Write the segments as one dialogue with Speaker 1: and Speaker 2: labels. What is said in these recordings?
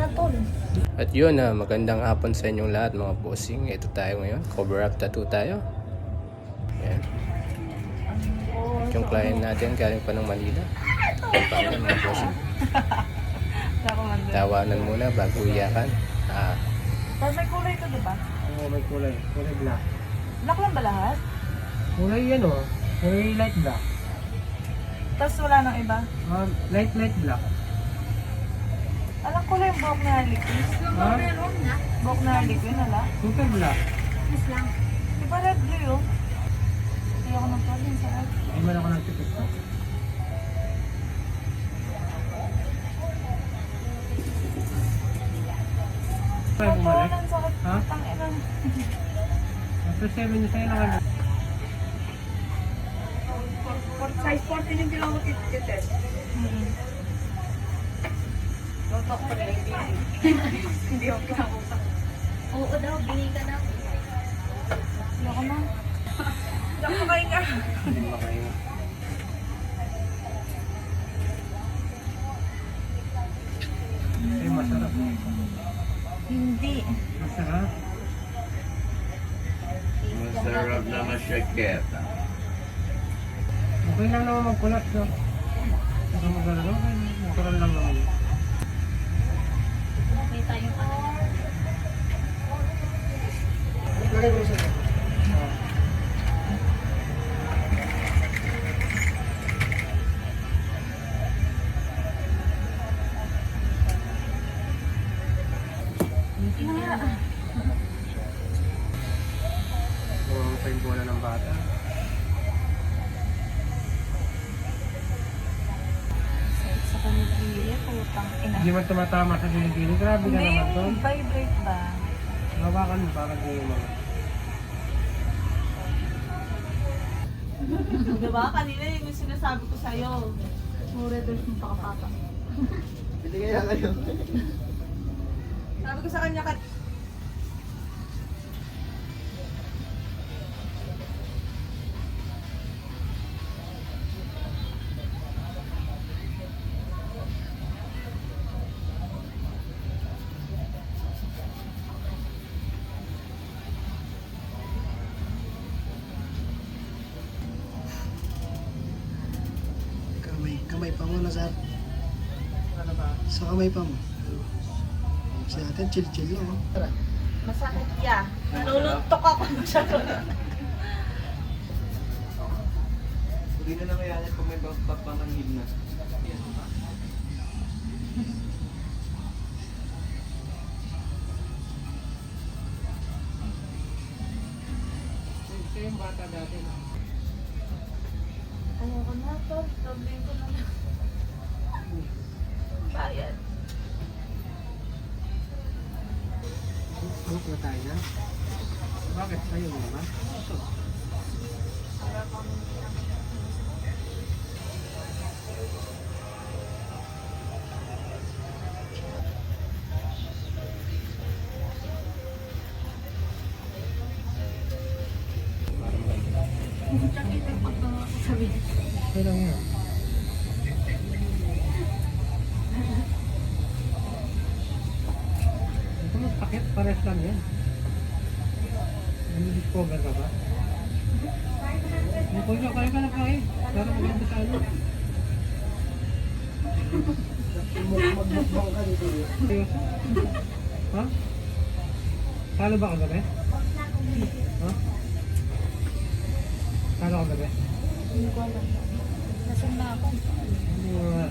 Speaker 1: na tol.
Speaker 2: At yun, magandang hapon sa inyong lahat mga bossing. Ito tayo ngayon, cover up tattoo tayo. Ayan. At yung client natin galing pa ng Manila. Pampanga mga bossing. Tawanan muna bago iyakan.
Speaker 1: Tapos may kulay ito, di ba?
Speaker 3: Oo, may kulay. Kulay black.
Speaker 1: Black lang ba lahat?
Speaker 3: Kulay yan o. Kulay light black.
Speaker 1: Tapos wala nang iba?
Speaker 3: Light black.
Speaker 1: Alam ko lang yung buhok na liquid.
Speaker 3: Ha?
Speaker 1: Buhok na liquid, wala?
Speaker 3: Super black.
Speaker 1: Di ba red blue yun? Kaya ako ng tol yun sa red.
Speaker 3: Hindi man ako nagtipid to. Kaya bumalik?
Speaker 1: Tawanan sa
Speaker 3: Ha?
Speaker 1: tangina.
Speaker 3: After 7 years, sa'yo lang ano.
Speaker 1: Size 14 yung kailangan ko titest. Lotok pa rin yung baby. Hindi ako kinakusap.
Speaker 4: Oo daw, bili ka na.
Speaker 1: Hindi ako na. Hindi ako makahinga.
Speaker 3: Hindi mo kayo. Ay, masarap.
Speaker 1: Hindi.
Speaker 3: Masarap.
Speaker 5: Masarap na masyaketa.
Speaker 3: Okay lang naman magkulat, no? Baka magalaw, okay. Natural lang naman.
Speaker 4: May tayong ano.
Speaker 3: Ang pa yung bola ng bata.
Speaker 1: Sa kanilili, putang ina.
Speaker 3: Hindi man tumatama sa gilid-gilid. Grabe ka
Speaker 1: Hindi
Speaker 3: naman to.
Speaker 1: yung vibrate ba?
Speaker 3: Hawakan mo para di mo.
Speaker 1: Diba? Kanina yung sinasabi ko sa'yo. Mura doon yung pakapapa.
Speaker 5: Hindi kaya kayo.
Speaker 1: Sabi ko sa kanya
Speaker 6: Kamay pa mo na sa
Speaker 3: Ano ba?
Speaker 6: kamay pa mo. Sa atin, chill lang. Tara.
Speaker 1: masakit ya. Naluluntok ako masyado.
Speaker 5: Hindi na kaya yan kung may papamanhid na.
Speaker 3: Siya yung bata dati. No?
Speaker 1: Ayoko na to. Sabihin ko na lang. Bayad.
Speaker 3: Book na tayo na. Bakit? Ayaw mo naman? Okay lang yan. Ito mas pakit, pares lang yan. Nag-discover ka ba? Kung niya, kaya ka na kaya. Para maganda sa ano.
Speaker 6: Magmukbang ka dito.
Speaker 3: Seryoso? Ha? Talo ba kagabi? Ha? Talo kagabi?
Speaker 1: Hindi ko alam. Lasing na ako.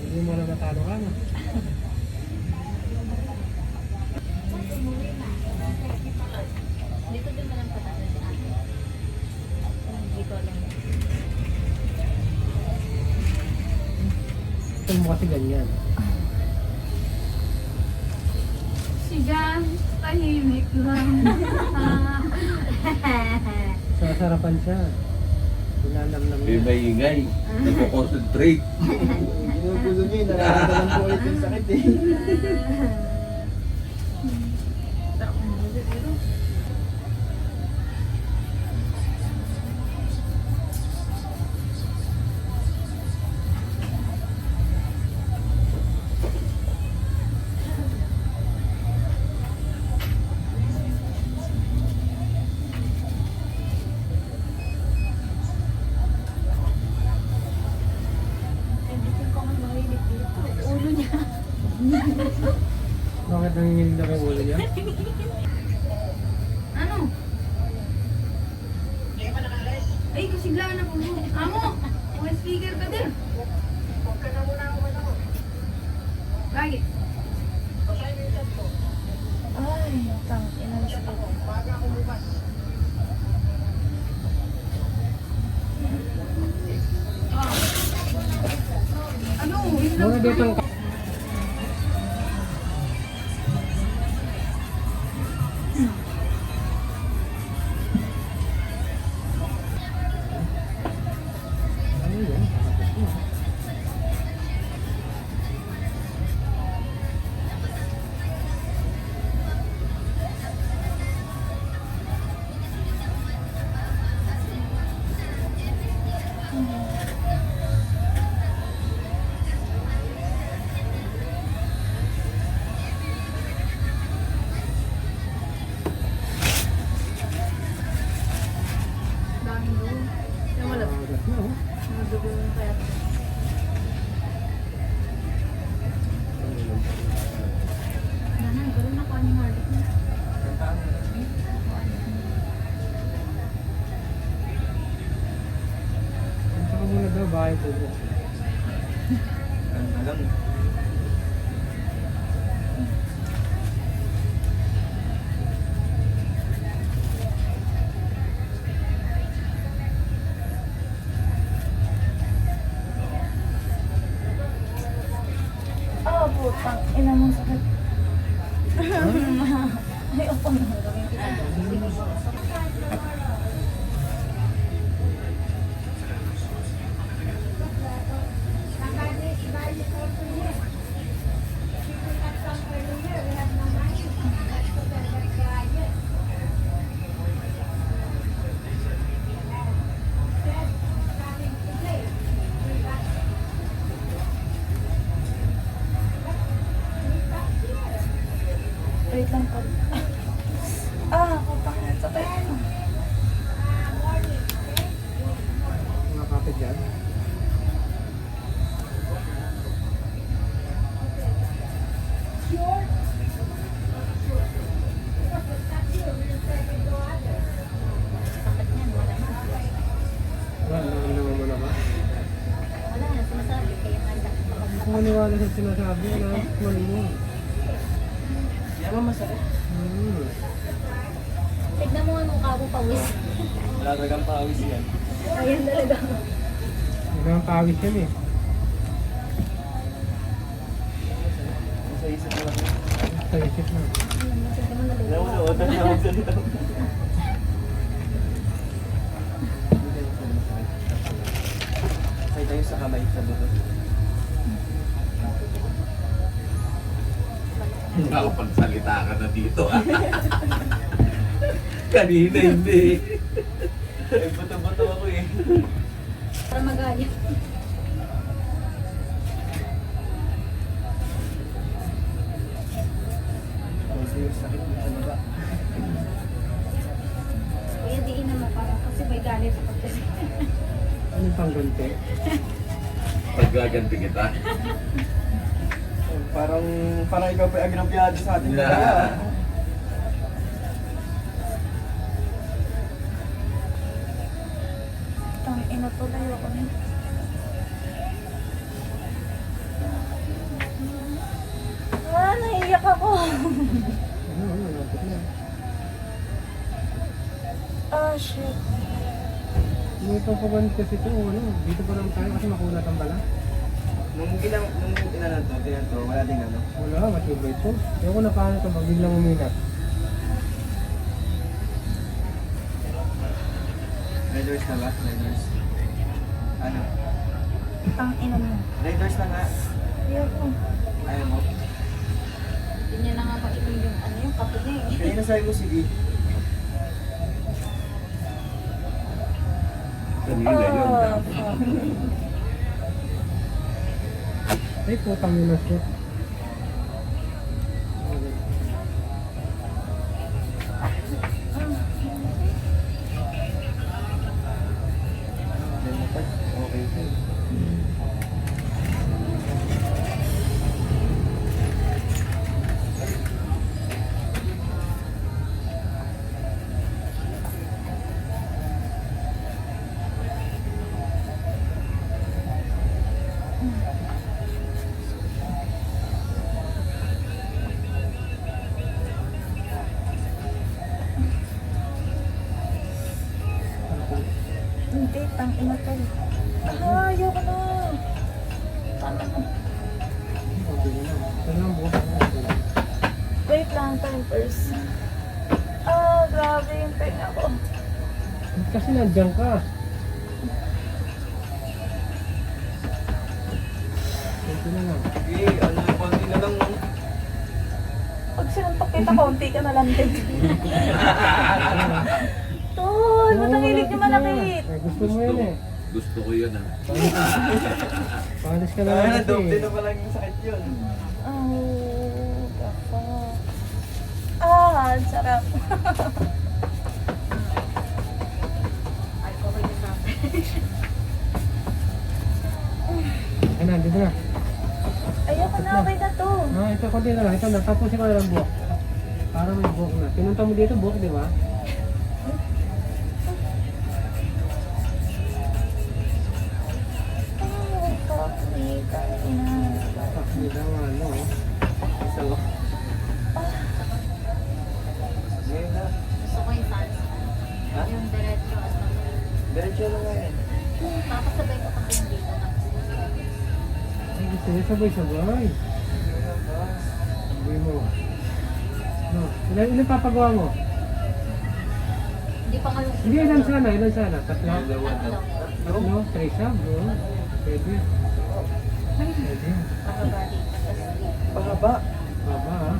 Speaker 3: Hindi mo na natalo ka na.
Speaker 4: Dito din mo lang patalo si ate. Hindi ko alam.
Speaker 3: Ito mo kasi ganyan.
Speaker 4: Sigan, tahimik lang.
Speaker 3: Sasarapan siya. Dinanamnam
Speaker 5: May
Speaker 3: niya.
Speaker 5: maingay. Nagko-concentrate.
Speaker 6: Ginugulo niyo, nararamdaman po ulit yung sakit eh.
Speaker 3: Bakit nanginginig na kayo ulo niya?
Speaker 1: Ano? Ay, kasiglaan na po mo. Amo! May speaker ka din. Huwag ka na muna ako. Bakit? Ay, tang, inalis ko. Ah. Ano? Yun lang
Speaker 3: Mga dito ang ano yun?
Speaker 1: daming doon. Yung wala.
Speaker 3: Agas na oh.
Speaker 1: Madugo yung kaya. Nanay, gano'n na kanin halik na.
Speaker 3: Punta ka muna daw, bahay po po.
Speaker 5: Alam.
Speaker 1: Ah, putang. Ina mo sakit. Ay, opo na. Gawin kita. Wait lang po. Ah, putang. Sakit.
Speaker 3: Mga kapit dyan.
Speaker 4: Sakit niyan, wala na.
Speaker 3: Wala, naman mo na ba?
Speaker 4: Wala na, sinasabi. Kaya handa.
Speaker 3: Kung maniwala sa sinasabi, wala mali mo.
Speaker 5: Yan ang masakit.
Speaker 4: Tignan mo nga mukha mo pawis.
Speaker 5: Wala talagang pawis yan.
Speaker 4: Ayan talaga.
Speaker 3: Hindi naman pawis yan eh.
Speaker 5: Sa isip mo lang.
Speaker 3: Sa isip na.
Speaker 4: Sige mo
Speaker 5: Alam mo,
Speaker 4: nalulunod.
Speaker 5: nautan na ako sa loob. Sakay tayo sa kamay sa buto.
Speaker 7: Nakapagsalita ka na dito ah. Kanina hindi.
Speaker 5: Ay, buto-buto ako eh.
Speaker 4: Para magalit.
Speaker 5: Ay, serious sakit mo sa baba.
Speaker 4: Kaya diin na mo para kasi may galit ako kasi.
Speaker 3: Anong pangganti?
Speaker 7: Paggaganti kita.
Speaker 5: Parang ikaw pa yung agnabyado sa ating
Speaker 7: Yeah.
Speaker 5: kaya.
Speaker 1: Tang, ina tuloy ako na. Ah, naiiyak ako.
Speaker 3: Ano, lapit na.
Speaker 1: Ah, shit.
Speaker 3: Hindi pa pagganti kasi ito, ano, dito pa lang tayo kasi makulat ang bala.
Speaker 5: Nung tinan to, wala ding ano.
Speaker 3: Wala, matibay ito. Ewan ko na paano ito, pag biglang uminat.
Speaker 5: Riders na ba? Riders. Ano?
Speaker 1: Tang, ina mo.
Speaker 5: Riders na nga.
Speaker 1: Ayoko.
Speaker 5: Ayaw mo.
Speaker 4: Hindi niya na nga mainom yung ano yung kape niya eh.
Speaker 5: Kanina sabi mo, sige.
Speaker 7: Kanina yun.
Speaker 1: Ah, fuck.
Speaker 3: Ay, putang yun na siya.
Speaker 5: Okay.
Speaker 4: Tang ina to. Ah, ayoko na. Tama na.
Speaker 3: Okay na lang. Ito na lang bukas.
Speaker 4: Wait lang, time first. Ah, grabe yung pain ako.
Speaker 3: Kasi nandiyan ka. Ito na lang.
Speaker 5: Sige, ano, konti na lang.
Speaker 4: Pag sinuntok kita, konti ka na lang din. Tol, ba't ang hilig niyo malapit?
Speaker 3: Eh, gusto mo yun eh.
Speaker 7: Gusto ko yun ah.
Speaker 3: Palis ka na
Speaker 5: Kaya
Speaker 3: lang
Speaker 5: na,
Speaker 3: kasi
Speaker 5: doble
Speaker 3: eh.
Speaker 5: na pala yung sakit yun.
Speaker 4: Oh, the fuck. Ah, ang sarap. Ay, okay na sa
Speaker 3: Ay na, dito na.
Speaker 4: Ayoko na, okay na to.
Speaker 3: Ah, ito, konti na lang. Ito na, tapusin ko na lang buhok. Para may buhok na. Pinunta mo dito, buhok, di ba?
Speaker 4: Oh, fuck me, kanina.
Speaker 3: Fuck me daw, ano.
Speaker 5: So, ngayon na.
Speaker 4: Gusto ko yung salsa.
Speaker 5: Ha?
Speaker 4: Yung diretso as
Speaker 5: Diretso lang ngayon.
Speaker 4: papasabay ko pa yung dito.
Speaker 3: Ay, gusto niya sabay-sabay. Sabay mo. No, ilan papagawa mo?
Speaker 4: Hindi pa kalong
Speaker 3: Hindi, ilan sana? Tatlo?
Speaker 4: Tatlo.
Speaker 3: Tatlo? Trisam? No? Pwede. Pwede.
Speaker 4: Pahaba dito. Tapos dito.
Speaker 5: Pahaba.
Speaker 3: Baba ah.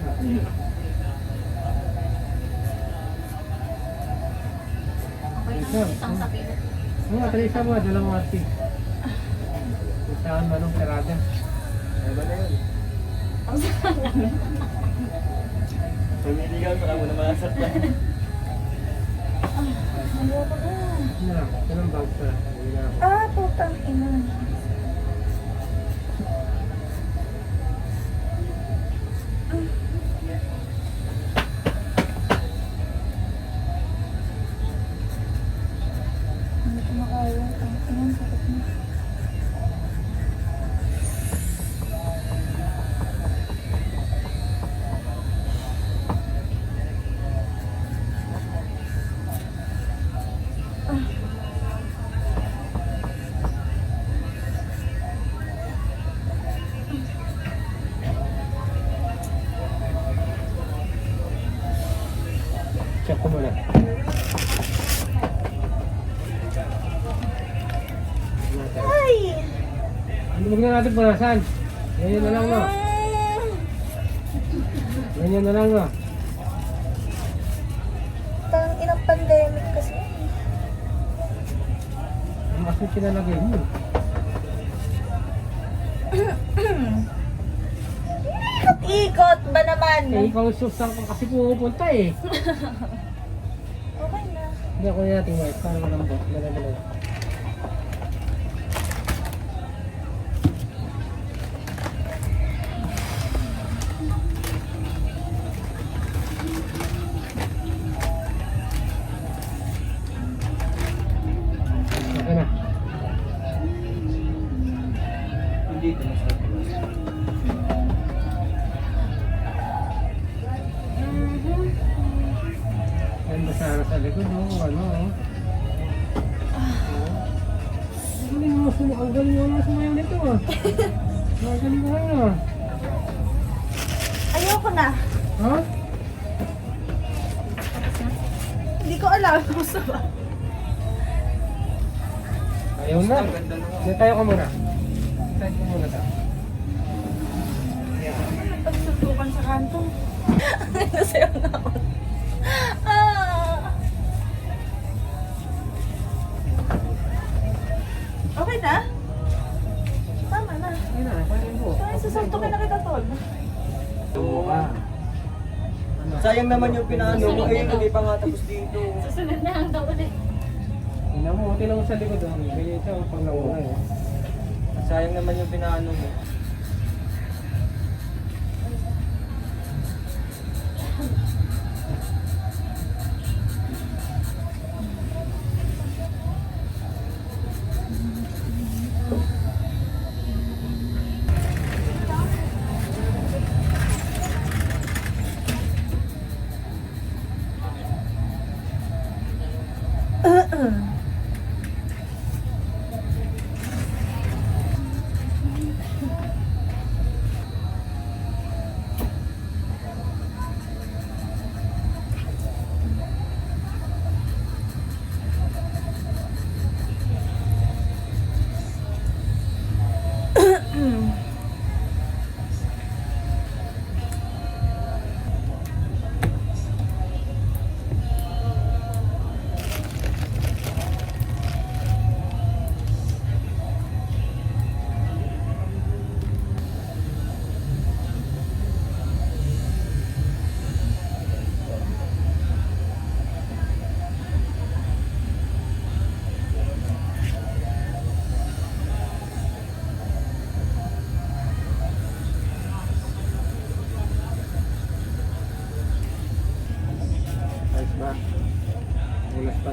Speaker 4: Okay lang, isang sa pila.
Speaker 3: Mga Trisam mo, dalawang arti. Saan manong karada?
Speaker 5: Ano ba na yun? Pumili ka, saka mo na masaktan.
Speaker 4: Ayoko na.
Speaker 3: Ano lang? Ito lang bag sa. Hindi na ako.
Speaker 4: Ah, putang ina. Hindi ko makaya. Ang ina, sakit na.
Speaker 3: Check ko muna.
Speaker 4: Ay!
Speaker 3: Ano huwag na natin punasan? Ganyan na lang no. Ganyan na lang no.
Speaker 4: Tang inang pandemic kasi.
Speaker 3: Ang kasi kinalagay mo.
Speaker 4: Ikot ba naman?
Speaker 3: Eh, ikaw susang ka kasi pupunta eh.
Speaker 4: Okay na.
Speaker 3: Hindi ako natin white. Para malambot. Lagay. Okay na.
Speaker 5: Hindi ito masakit.
Speaker 3: Yan basara sa likod no. Ano oh. Ang galing mo sumayaw. Ang galing mo sumayaw nito ah. Ang galing mo ah.
Speaker 4: Ayoko na.
Speaker 3: Ha?
Speaker 4: Hindi ko alam. Gusto ba?
Speaker 3: Ayaw na.
Speaker 5: Ang ganda naman.
Speaker 3: Hindi tayo ka muna. Tayo ka muna ta.
Speaker 4: Pagsusukan sa kanto. Nasayaw na ako. Ah. Okay na? Tama na.
Speaker 3: Ayun na. Kaya mo.
Speaker 4: Kaya susuntukin na kita, Tol.
Speaker 3: Tumo ka.
Speaker 5: Sayang naman yung pinaano mo. Ayun, hindi pa nga tapos dito.
Speaker 4: Susunod na lang daw ulit.
Speaker 3: Tingnan mo. Tingnan mo sa likod. Ganyan siya pag nauna eh.
Speaker 5: Sayang naman yung pinaano mo.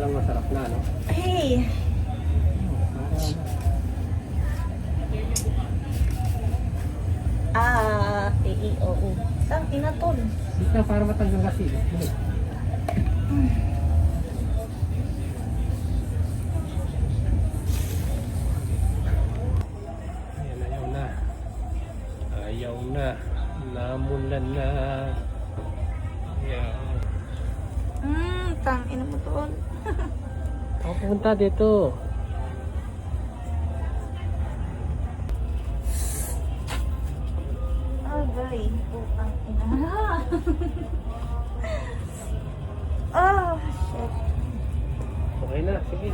Speaker 3: Parang masarap na, no?
Speaker 4: Hey! Oo. Tang ina tol.
Speaker 3: Basta para matanggal kasi. Ayan, ayaw na. Ayaw na. Namulan na. Ayaw.
Speaker 4: Tang ina mo tol.
Speaker 3: Ako pumunta dito.
Speaker 4: Agay. Putang ina. Oh, shit.
Speaker 3: Okay na, sige.